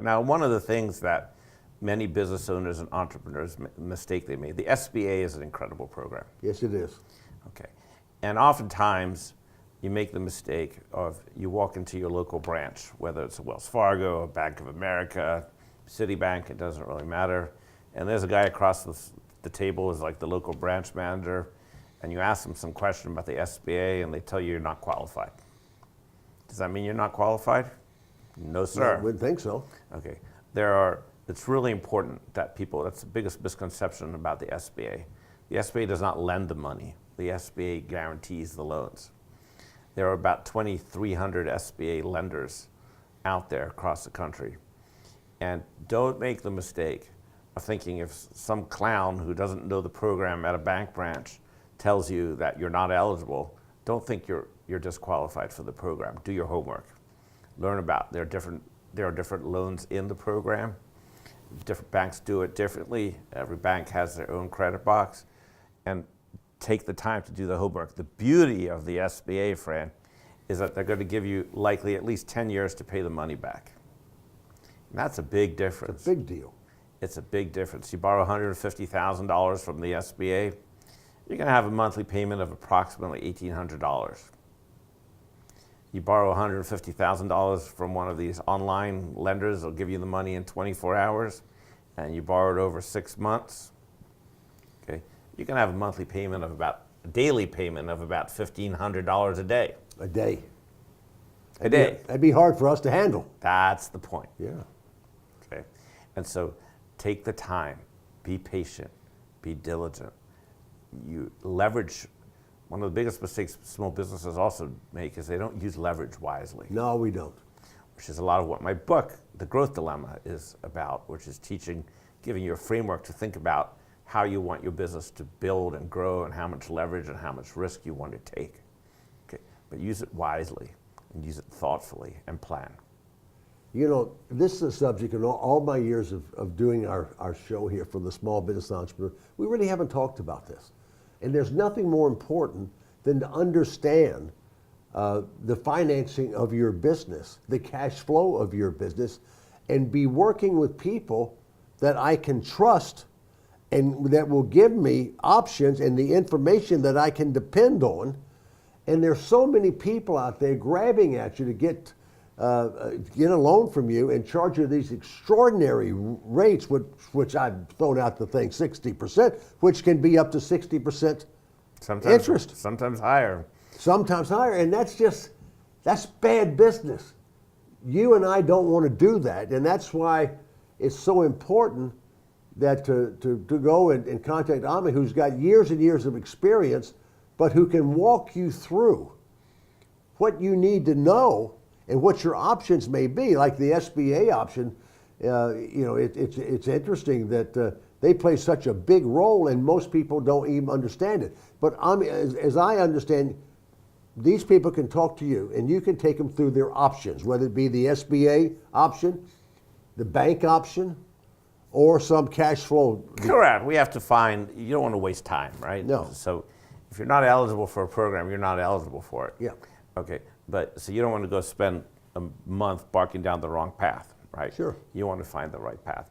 Now, one of the things that many business owners and entrepreneurs mistake they made, the SBA is an incredible program. Yes, it is. Okay. And oftentimes, you make the mistake of you walk into your local branch, whether it's a Wells Fargo, a Bank of America, Citibank, it doesn't really matter. And there's a guy across the table is like the local branch manager, and you ask them some question about the SBA, and they tell you you're not qualified. Does that mean you're not qualified? No, sir. I wouldn't think so. Okay. It's really important that that's the biggest misconception about the SBA. The SBA does not lend the money. The SBA guarantees the loans. There are about 2,300 SBA lenders out there across the country. And don't make the mistake of thinking if some clown who doesn't know the program at a bank branch tells you that you're not eligible, don't think you're disqualified for the program. Do your homework. Learn about, there are different loans in the program. Different banks do it differently. Every bank has their own credit box. And take the time to do the homework. The beauty of the SBA, Fran, is that they're going to give you likely at least 10 years to pay the money back. And that's a big difference. It's a big deal. It's a big difference. You borrow $150,000 from the SBA, you're going to have a monthly payment of approximately $1,800. You borrow $150,000 from one of these online lenders, they'll give you the money in 24 hours, and you borrow it over 6 months, okay? You can have a monthly payment of a daily payment of about $1,500 a day. A day. A day. That'd be hard for us to handle. That's the point. Yeah. Okay. And so take the time, be patient, be diligent. You leverage. One of the biggest mistakes small businesses also make is they don't use leverage wisely. No, we don't. Which is a lot of what my book, The Growth Dilemma, is about, which is giving you a framework to think about how you want your business to build and grow and how much leverage and how much risk you want to take. Okay. But use it wisely and use it thoughtfully and plan. You know, this is a subject in all my years of doing our show here for the Small Business Entrepreneur. We really haven't talked about this. And there's nothing more important than to understand the financing of your business, the cash flow of your business, and be working with people that I can trust and that will give me options and the information that I can depend on. And there's so many people out there grabbing at you to get a loan from you and charge you these extraordinary rates, which I've thrown out the thing, 60%, which can be up to 60% interest. Sometimes higher. Sometimes higher, and that's bad business. You and I don't want to do that, and that's why it's so important that to go and contact Ami, who's got years and years of experience, but who can walk you through what you need to know and what your options may be, like the SBA option. It's interesting that they play such a big role, and most people don't even understand it. But as I understand, these people can talk to you, and you can take them through their options, whether it be the SBA option, the bank option, or some cash flow. Correct. We have to find, you don't want to waste time, right? No. So if you're not eligible for a program, you're not eligible for it. Yeah. Okay. But so you don't want to go spend a month barking down the wrong path, right? Sure. You want to find the right path.